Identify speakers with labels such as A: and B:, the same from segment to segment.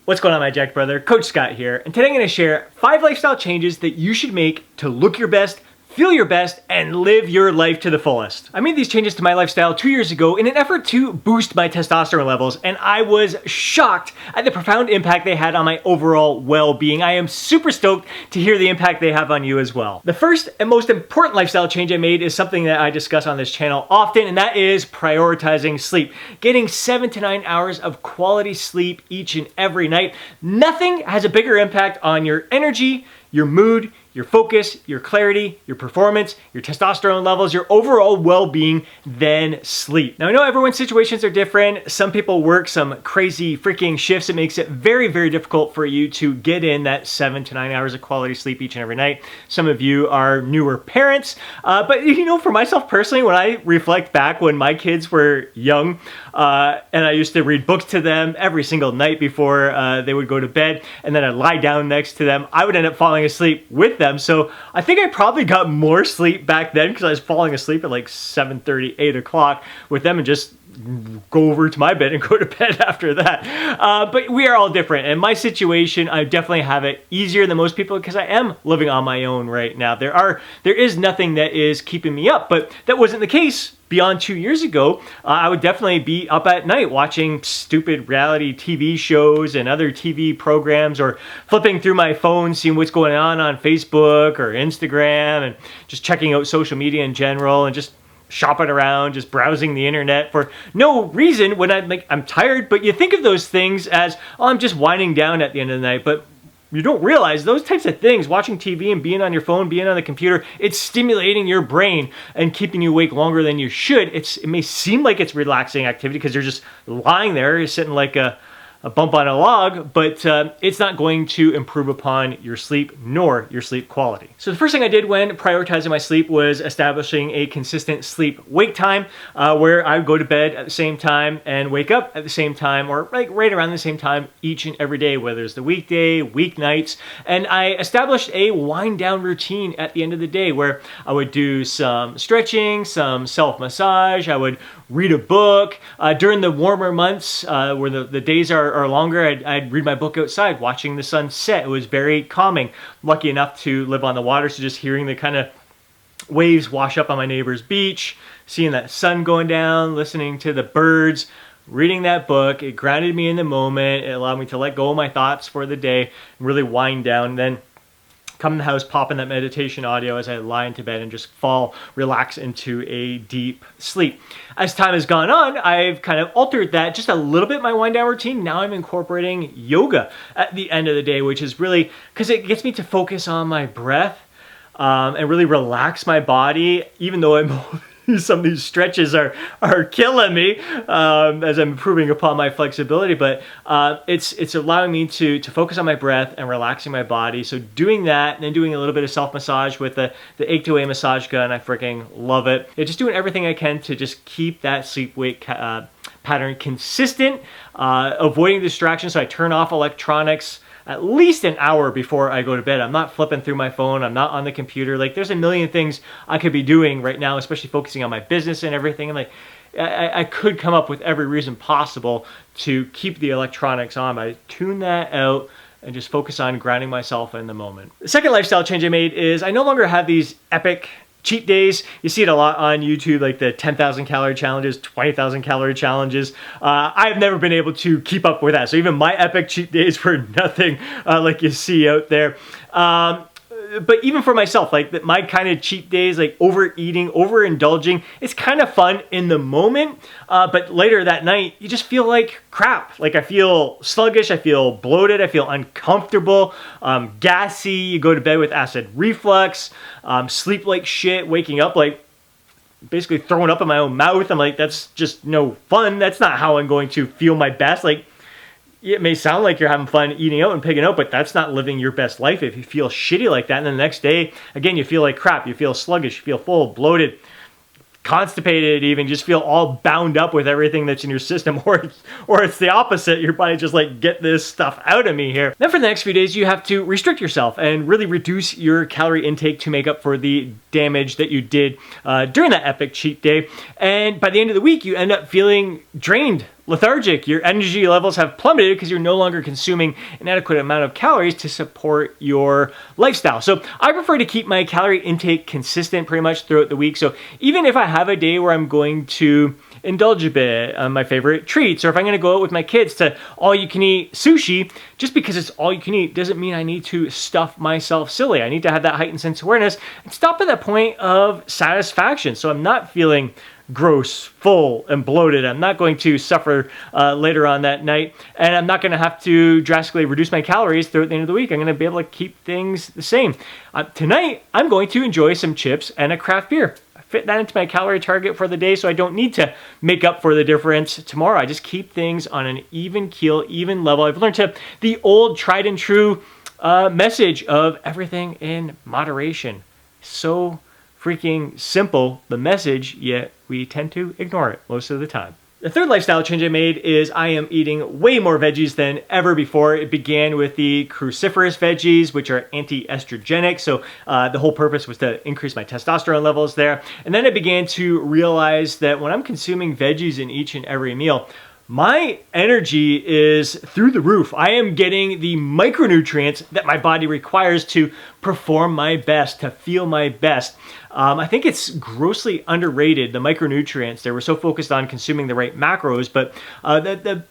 A: What's going on, my Jack brother? Coach Scott here, and today I'm going to share 5 lifestyle changes that you should make to look your best, feel your best, and live your life to the fullest. I made these changes to my lifestyle 2 years ago in an effort to boost my testosterone levels, and I was shocked at the profound impact they had on my overall well-being. I am super stoked to hear the impact they have on you as well. The first and most important lifestyle change I made is something that I discuss on this channel often, and that is prioritizing sleep. Getting 7 to 9 hours of quality sleep each and every night. Nothing has a bigger impact on your energy, your mood, your focus, your clarity, your performance, your testosterone levels, your overall well-being than sleep. Now, I know everyone's situations are different. Some people work some crazy freaking shifts. It makes it very, very difficult for you to get in that 7 to 9 hours of quality sleep each and every night. Some of you are newer parents, but you know, for myself personally, when I reflect back when my kids were young, and I used to read books to them every single night before they would go to bed, and then I'd lie down next to them, I would end up falling asleep with them. So I think I probably got more sleep back then because I was falling asleep at like 7:30, 8 o'clock with them and just go over to my bed and go to bed after that. But we are all different. In my situation, I definitely have it easier than most people because I am living on my own right now. There is nothing that is keeping me up, but that wasn't the case beyond 2 years ago. I would definitely be up at night watching stupid reality TV shows and other TV programs, or flipping through my phone, seeing what's going on Facebook or Instagram, and just checking out social media in general, and just shopping around, just browsing the internet for no reason when I'm tired. But you think of those things as, oh, I'm just winding down at the end of the night. But you don't realize those types of things, watching TV and being on your phone, being on the computer, it's stimulating your brain and keeping you awake longer than you should. It may seem like it's relaxing activity because you're just lying there, you're sitting like a bump on a log, but it's not going to improve upon your sleep nor your sleep quality. So the first thing I did when prioritizing my sleep was establishing a consistent sleep-wake time where I would go to bed at the same time and wake up at the same time, or like right around the same time each and every day, whether it's the weekday, weeknights. And I established a wind-down routine at the end of the day where I would do some stretching, some self-massage, I would read a book. During the warmer months where the days are longer, I'd read my book outside, watching the sun set. It was very calming. Lucky enough to live on the water, so just hearing the kind of waves wash up on my neighbor's beach, seeing that sun going down, listening to the birds, reading that book, it grounded me in the moment. It allowed me to let go of my thoughts for the day, really wind down, and then come in the house, pop in that meditation audio as I lie into bed and just relax into a deep sleep. As time has gone on, I've kind of altered that just a little bit, my wind down routine. Now I'm incorporating yoga at the end of the day, which is really, because it gets me to focus on my breath and really relax my body, even though some of these stretches are killing me as I'm improving upon my flexibility, but it's allowing me to focus on my breath and relaxing my body. So doing that, and then doing a little bit of self-massage with the Ache Away massage gun, I freaking love it. Just doing everything I can to just keep that sleep-wake pattern consistent, avoiding distractions. So I turn off electronics at least an hour before I go to bed. I'm not flipping through my phone. I'm not on the computer. Like, there's a million things I could be doing right now, especially focusing on my business and everything. And like, I could come up with every reason possible to keep the electronics on. I tune that out and just focus on grounding myself in the moment. The second lifestyle change I made is I no longer have these epic cheat days. You see it a lot on YouTube, like the 10,000 calorie challenges, 20,000 calorie challenges. I've never been able to keep up with that. So even my epic cheat days were nothing like you see out there. But even for myself, like my kind of cheat days, like overeating, overindulging, it's kind of fun in the moment. But later that night, you just feel like crap. Like I feel sluggish, I feel bloated, I feel uncomfortable, gassy. You go to bed with acid reflux, sleep like shit, waking up like basically throwing up in my own mouth. I'm like, that's just no fun. That's not how I'm going to feel my best. Like, it may sound like you're having fun eating out and pigging out, but that's not living your best life if you feel shitty like that. And then the next day, again, you feel like crap. You feel sluggish, you feel full, bloated, constipated, even just feel all bound up with everything that's in your system, or it's the opposite. Your body just like, get this stuff out of me here. Then for the next few days, you have to restrict yourself and really reduce your calorie intake to make up for the damage that you did during that epic cheat day. And by the end of the week, you end up feeling drained lethargic. Your energy levels have plummeted because you're no longer consuming an adequate amount of calories to support your lifestyle. So I prefer to keep my calorie intake consistent pretty much throughout the week. So even if I have a day where I'm going to indulge a bit on my favorite treats, or if I'm going to go out with my kids to all-you-can-eat sushi, just because it's all-you-can-eat doesn't mean I need to stuff myself silly. I need to have that heightened sense of awareness and stop at that point of satisfaction. So I'm not feeling gross, full, and bloated. I'm not going to suffer later on that night, and I'm not going to have to drastically reduce my calories throughout the end of the week. I'm going to be able to keep things the same. Tonight, I'm going to enjoy some chips and a craft beer. Fit that into my calorie target for the day, so I don't need to make up for the difference tomorrow. I just keep things on an even keel, even level. I've learned the old tried and true message of everything in moderation. So freaking simple, the message, yet we tend to ignore it most of the time. The third lifestyle change I made is I am eating way more veggies than ever before. It began with the cruciferous veggies, which are anti-estrogenic. So the whole purpose was to increase my testosterone levels there. And then I began to realize that when I'm consuming veggies in each and every meal, my energy is through the roof. I am getting the micronutrients that my body requires to perform my best, to feel my best. I think it's grossly underrated, the micronutrients. They were so focused on consuming the right macros, but the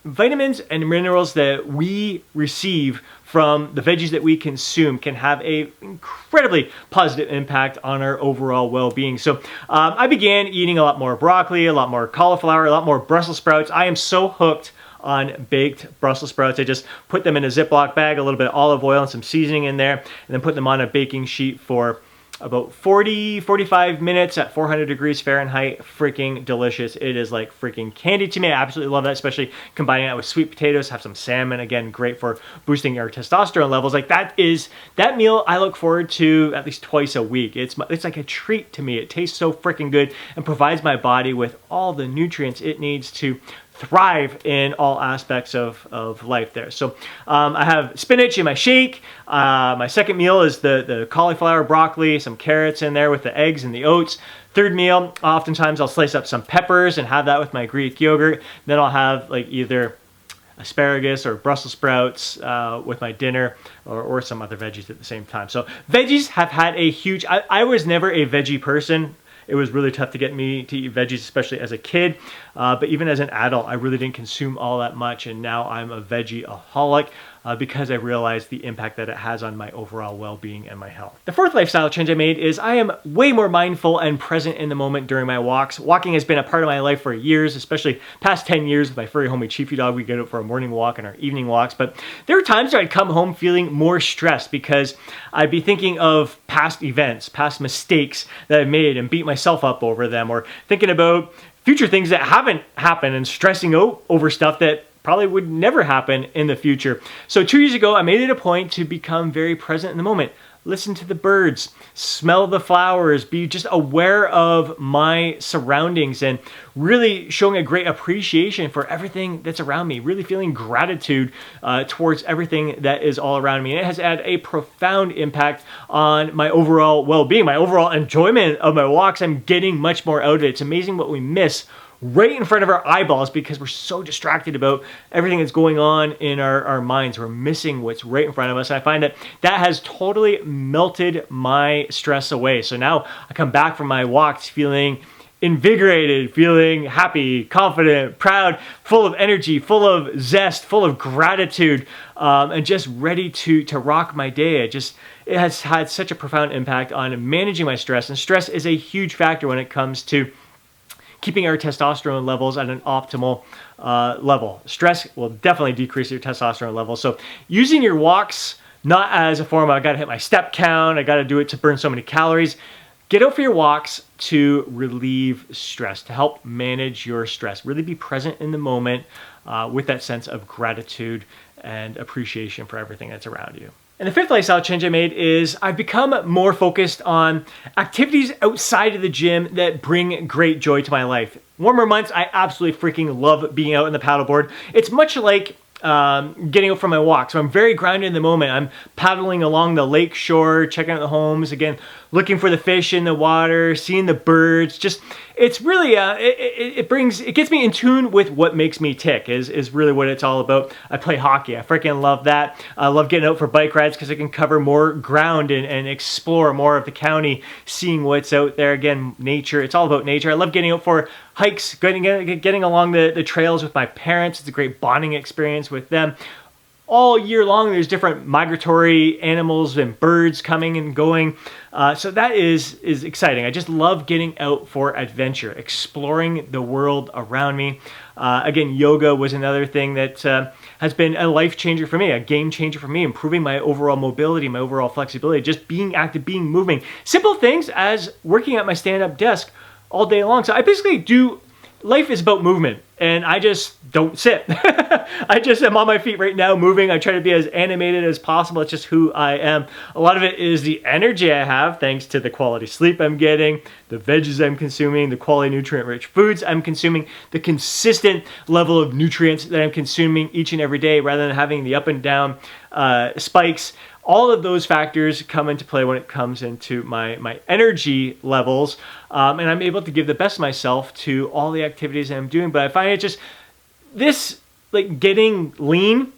A: vitamins and minerals that we receive from the veggies that we consume can have a incredibly positive impact on our overall well-being. So I began eating a lot more broccoli, a lot more cauliflower, a lot more Brussels sprouts. I am so hooked on baked Brussels sprouts. I just put them in a Ziploc bag, a little bit of olive oil and some seasoning in there, and then put them on a baking sheet for about 45 minutes at 400 degrees Fahrenheit. Freaking delicious. It is like freaking candy to me. I absolutely love that, especially combining that with sweet potatoes, have some salmon. Again, great for boosting your testosterone levels. Like that meal I look forward to at least twice a week. It's like a treat to me. It tastes so freaking good and provides my body with all the nutrients it needs to thrive in all aspects of life there. So I have spinach in my shake. My second meal is the cauliflower, broccoli, some carrots in there with the eggs and the oats. Third meal, oftentimes I'll slice up some peppers and have that with my Greek yogurt. Then I'll have like either asparagus or Brussels sprouts with my dinner, or some other veggies at the same time. So veggies have had a huge, I was never a veggie person. It was really tough to get me to eat veggies, especially as a kid. But even as an adult, I really didn't consume all that much. And now I'm a veggie-aholic because I realized the impact that it has on my overall well-being and my health. The fourth lifestyle change I made is I am way more mindful and present in the moment during my walks. Walking has been a part of my life for years, especially past 10 years with my furry homie Chiefy dog. We go out for a morning walk and our evening walks. But there are times where I'd come home feeling more stressed because I'd be thinking of past events, past mistakes that I've made and beat myself up over them, or thinking about future things that haven't happened and stressing out over stuff that probably would never happen in the future. So 2 years ago, I made it a point to become very present in the moment. Listen to the birds, smell the flowers, be just aware of my surroundings, and really showing a great appreciation for everything that's around me, really feeling gratitude towards everything that is all around me. And it has had a profound impact on my overall well-being, my overall enjoyment of my walks. I'm getting much more out of it. It's amazing what we miss right in front of our eyeballs because we're so distracted about everything that's going on in our minds. We're missing what's right in front of us. And I find that has totally melted my stress away. So now I come back from my walks feeling invigorated, feeling happy, confident, proud, full of energy, full of zest, full of gratitude, and just ready to rock my day. It has had such a profound impact on managing my stress. And stress is a huge factor when it comes to keeping our testosterone levels at an optimal level. Stress will definitely decrease your testosterone levels. So using your walks not as a form of I gotta hit my step count, I gotta do it to burn so many calories. Get out for your walks to relieve stress, to help manage your stress. Really be present in the moment with that sense of gratitude and appreciation for everything that's around you. And the fifth lifestyle change I made is I've become more focused on activities outside of the gym that bring great joy to my life. Warmer months, I absolutely freaking love being out in the paddleboard. It's much like getting out for my walk. So I'm very grounded in the moment. I'm paddling along the lake shore, checking out the homes, again, looking for the fish in the water, seeing the birds. Just, it's really, it gets me in tune with what makes me tick is really what it's all about. I play hockey. I freaking love that. I love getting out for bike rides because I can cover more ground and explore more of the county, seeing what's out there. Again, nature. It's all about nature. I love getting out for hikes, getting along the trails with my parents. It's a great bonding experience with them. All year long, there's different migratory animals and birds coming and going. So that is exciting. I just love getting out for adventure, exploring the world around me. Again, yoga was another thing that has been a life changer for me, a game changer for me, improving my overall mobility, my overall flexibility, just being active, being moving. Simple things as working at my stand-up desk all day long. So I basically do, life is about movement, and I just don't sit. I just am on my feet right now moving. I try to be as animated as possible. It's just who I am. A lot of it is the energy I have thanks to the quality sleep I'm getting, the veggies I'm consuming, the quality nutrient-rich foods I'm consuming, the consistent level of nutrients that I'm consuming each and every day rather than having the up and down spikes. All of those factors come into play when it comes into my energy levels, and I'm able to give the best of myself to all the activities that I'm doing. But I find it just, this, like getting lean,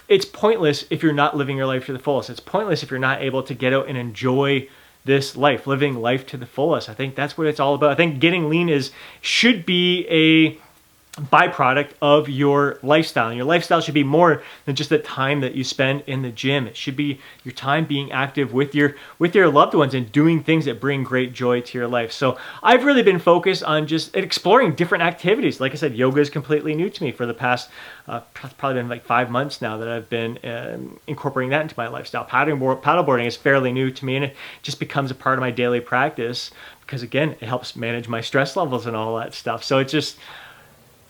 A: it's pointless if you're not living your life to the fullest. It's pointless if you're not able to get out and enjoy this life, living life to the fullest. I think that's what it's all about. I think getting lean should be a byproduct of your lifestyle. And your lifestyle should be more than just the time that you spend in the gym. It should be your time being active with your loved ones and doing things that bring great joy to your life. So I've really been focused on just exploring different activities. Like I said, yoga is completely new to me for the past probably been like 5 months now that I've been incorporating that into my lifestyle. Paddleboarding is fairly new to me, and it just becomes a part of my daily practice because, again, it helps manage my stress levels and all that stuff. So it's just,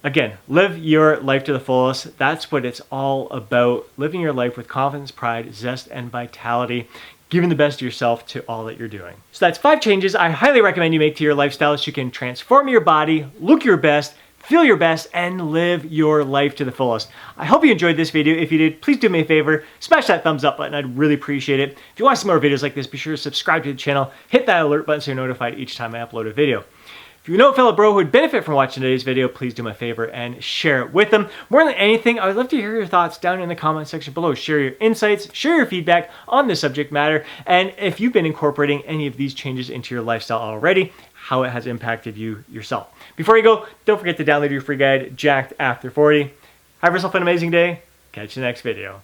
A: again, live your life to the fullest. That's what it's all about. Living your life with confidence, pride, zest, and vitality. Giving the best of yourself to all that you're doing. So that's 5 changes I highly recommend you make to your lifestyle so you can transform your body, look your best, feel your best, and live your life to the fullest. I hope you enjoyed this video. If you did, please do me a favor, smash that thumbs up button. I'd really appreciate it. If you want some more videos like this, be sure to subscribe to the channel, hit that alert button so you're notified each time I upload a video. If you know a fellow bro who would benefit from watching today's video, please do me a favor and share it with them. More than anything, I would love to hear your thoughts down in the comment section below. Share your insights, share your feedback on this subject matter, and if you've been incorporating any of these changes into your lifestyle already, how it has impacted you yourself. Before you go, don't forget to download your free guide, Jacked After 40. Have yourself an amazing day. Catch you in the next video.